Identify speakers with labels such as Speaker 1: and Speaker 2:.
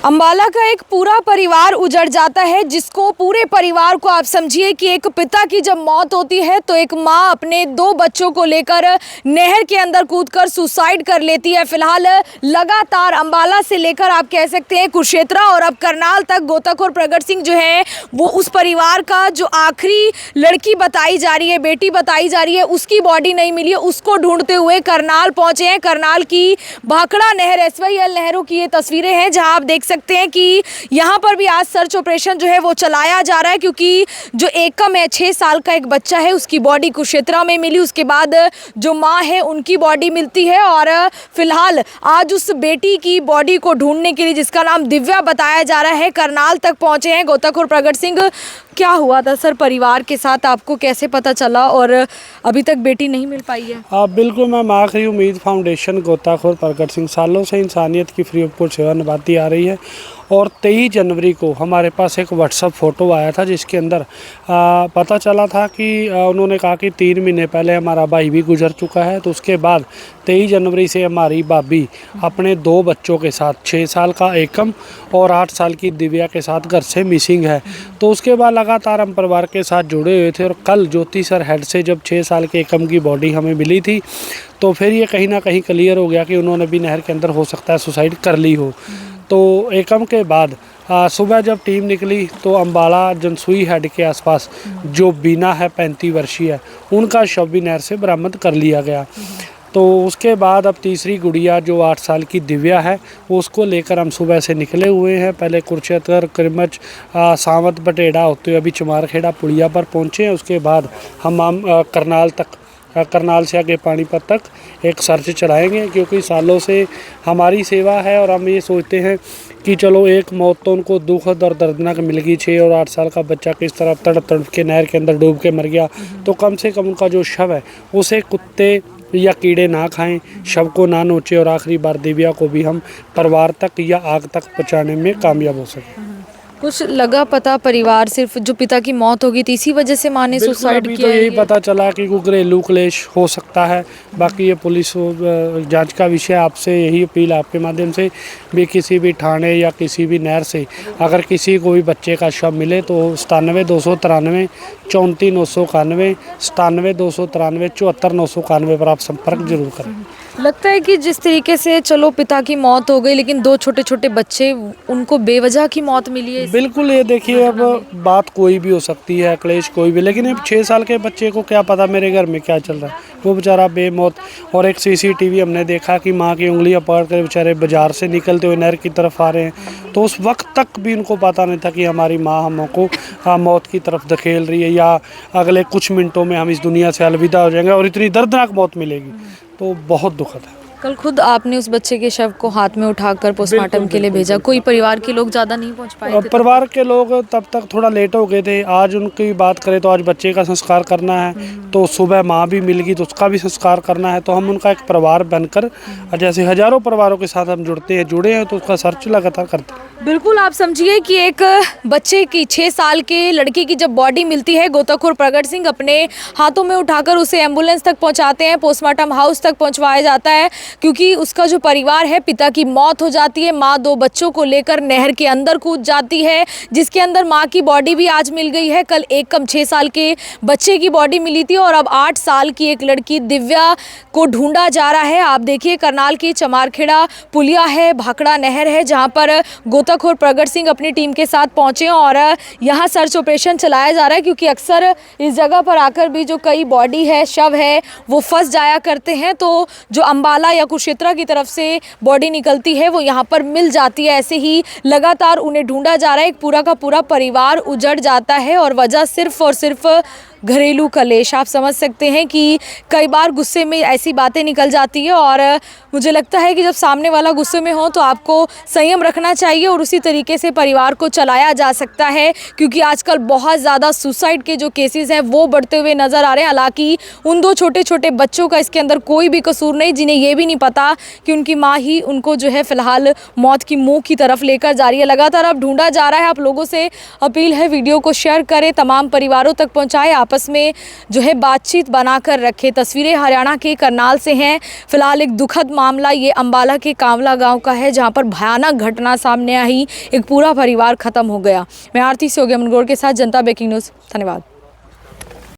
Speaker 1: अंबाला का एक पूरा परिवार उजड़ जाता है, जिसको पूरे परिवार को आप समझिए कि एक पिता की जब मौत होती है तो एक माँ अपने 2 बच्चों को लेकर नहर के अंदर कूदकर सुसाइड कर लेती है। फिलहाल लगातार अंबाला से लेकर आप कह सकते हैं कुरुक्षेत्र और अब करनाल तक गोताखोर प्रगट सिंह जो है वो उस परिवार का जो आखिरी लड़की बताई जा रही है, बेटी बताई जा रही है, उसकी बॉडी नहीं मिली है, उसको ढूंढते हुए करनाल पहुंचे हैं। करनाल की भाखड़ा नहर SYL नहरों की ये तस्वीरें हैं, जहां आप देख सकते हैं कि यहाँ पर भी आज सर्च ऑपरेशन जो है वो चलाया जा रहा है, क्योंकि जो एकम है 6 साल का एक बच्चा है, उसकी बॉडी कुरुक्षेत्र में मिली। उसके बाद जो माँ है उनकी बॉडी मिलती है और फिलहाल आज उस बेटी की बॉडी को ढूंढने के लिए, जिसका नाम दिव्या बताया जा रहा है, करनाल तक पहुंचे हैं गोताखोर प्रगट सिंह। क्या हुआ था सर परिवार के साथ, आपको कैसे पता चला और अभी तक बेटी नहीं मिल पाई है?
Speaker 2: बिल्कुल मैम, आखिरी उम्मीद फाउंडेशन गोताखोर प्रगट सिंह सालों से इंसानियत की फ्री ऑफ कॉस्ट सेवा निभाती आ रही है और 23 जनवरी को हमारे पास एक व्हाट्सअप फ़ोटो आया था, जिसके अंदर पता चला था कि उन्होंने कहा कि 3 महीने पहले हमारा भाई भी गुजर चुका है। तो उसके बाद 23 जनवरी से हमारी भाभी अपने 2 बच्चों के साथ 6 साल का एकम और 8 साल की दिव्या के साथ घर से मिसिंग है। तो उसके बाद लगातार हम परिवार के साथ जुड़े हुए थे और कल ज्योति सर हेड से जब 6 साल के एकम की बॉडी हमें मिली थी तो फिर ये कहीं ना कहीं क्लियर हो गया कि उन्होंने भी नहर के अंदर हो सकता है सुसाइड कर ली हो। तो एकम के बाद सुबह जब टीम निकली तो अंबाला जनसुई हेड के आसपास जो बीना है 35 वर्षीय, उनका शव भी नहर से बरामद कर लिया गया। तो उसके बाद अब तीसरी गुड़िया जो 8 साल की दिव्या है उसको लेकर हम सुबह से निकले हुए हैं। पहले कुरुक्षेत्र, किरमच, सावत, बटेड़ा होते हुए अभी चमारखेड़ा पुड़िया पर पहुँचे हैं। उसके बाद हम करनाल तक, करनाल से आगे पानीपत तक एक सर्च चलाएंगे, क्योंकि सालों से हमारी सेवा है और हम ये सोचते हैं कि चलो एक मौत तो उनको दुखद और दर्दनाक मिल गई। 6 और 8 साल का बच्चा किस तरह तड़प तड़प के नहर के अंदर डूब के मर गया, तो कम से कम उनका जो शव है उसे कुत्ते या कीड़े ना खाएं, शव को ना नोचें और आखिरी बार दिव्या को भी हम परिवार तक या आग तक पहुँचाने में कामयाब हो सकें।
Speaker 1: कुछ लगा पता परिवार, सिर्फ जो पिता की मौत होगी थी इसी वजह से माँ ने सुसाइड किया?
Speaker 2: तो यही पता चला कि घरेलू क्लेश हो सकता है। बाकी ये पुलिस जांच का विषय। आपसे यही अपील आपके माध्यम से भी, किसी भी थाने या किसी भी नहर से अगर किसी को भी बच्चे का शव मिले तो 97 293 34 991 97 293 74 991 पर आप संपर्क जरूर करें।
Speaker 1: लगता है कि जिस तरीके से चलो पिता की मौत हो गई, लेकिन 2 छोटे छोटे बच्चे, उनको बेवजह की मौत मिली है।
Speaker 2: बिल्कुल, ये देखिए अब बात कोई भी हो सकती है, क्लेश कोई भी, लेकिन अब 6 साल के बच्चे को क्या पता मेरे घर में क्या चल रहा है, वो बेचारा बेमौत। और एक CCTV हमने देखा कि माँ की उंगलियां पकड़ कर बेचारे बाजार से निकलते हुए नहर की तरफ आ रहे हैं। तो उस वक्त तक भी उनको पता नहीं था कि हमारी माँ हमको मौत की तरफ धकेल रही है या अगले कुछ मिनटों में हम इस दुनिया से अलविदा हो जाएंगे और इतनी दर्दनाक मौत मिलेगी। तो बहुत दुखद है।
Speaker 1: कल खुद आपने उस बच्चे के शव को हाथ में उठाकर पोस्टमार्टम के लिए भेजा, कोई परिवार के लोग ज़्यादा नहीं पहुंच पाए थे?
Speaker 2: परिवार के लोग तब तक थोड़ा लेट हो गए थे। आज उनकी बात करें तो आज बच्चे का संस्कार करना है, तो सुबह माँ भी मिल गई तो उसका भी संस्कार करना है। तो हम उनका एक परिवार बनकर, जैसे हज़ारों परिवारों के साथ हम जुड़े हैं तो उसका सर्च लगातार करते हैं।
Speaker 1: बिल्कुल, आप समझिए कि एक बच्चे की 6 साल के लड़के की जब बॉडी मिलती है, गोताखोर प्रगट सिंह अपने हाथों में उठाकर उसे एम्बुलेंस तक पहुंचाते हैं, पोस्टमार्टम हाउस तक पहुंचवाया जाता है, क्योंकि उसका जो परिवार है, पिता की मौत हो जाती है, माँ 2 बच्चों को लेकर नहर के अंदर कूद जाती है, जिसके अंदर माँ की बॉडी भी आज मिल गई है। कल एकम 6 साल के बच्चे की बॉडी मिली थी और अब 8 साल की एक लड़की दिव्या को ढूंढा जा रहा है। आप देखिए करनाल की चमारखेड़ा पुलिया है, भाखड़ा नहर है, जहाँ पर गोताखोर प्रगट सिंह अपनी टीम के साथ पहुंचे और यहाँ सर्च ऑपरेशन चलाया जा रहा है, क्योंकि अक्सर इस जगह पर आकर भी जो कई बॉडी है, शव है, वो फंस जाया करते हैं। तो जो अंबाला या कुरुक्षेत्र की तरफ से बॉडी निकलती है वो यहाँ पर मिल जाती है। ऐसे ही लगातार उन्हें ढूंढा जा रहा है। एक पूरा का पूरा परिवार उजड़ जाता है और वजह सिर्फ और सिर्फ घरेलू कलेश। आप समझ सकते हैं कि कई बार गुस्से में ऐसी बातें निकल जाती है और मुझे लगता है कि जब सामने वाला गुस्से में हो तो आपको संयम रखना चाहिए और उसी तरीके से परिवार को चलाया जा सकता है, क्योंकि आजकल बहुत ज़्यादा सुसाइड के जो केसेस हैं वो बढ़ते हुए नज़र आ रहे हैं। हालांकि उन 2 छोटे छोटे बच्चों का इसके अंदर कोई भी कसूर नहीं, जिन्हें ये भी नहीं पता कि उनकी माँ ही उनको जो है फ़िलहाल मौत की मुँह की तरफ लेकर जा रही है। लगातार अब ढूंढा जा रहा है। आप लोगों से अपील है, वीडियो को शेयर करें, तमाम परिवारों तक पहुँचाएँ। आप आपस में जो है बातचीत बनाकर रखे। तस्वीरें हरियाणा के करनाल से हैं। फिलहाल एक दुखद मामला ये अंबाला के कांवला गांव का है, जहां पर भयानक घटना सामने आई, एक पूरा परिवार खत्म हो गया। मैं आरती सोगिया मनगोड़ के साथ जनता ब्रेकिंग न्यूज़। धन्यवाद।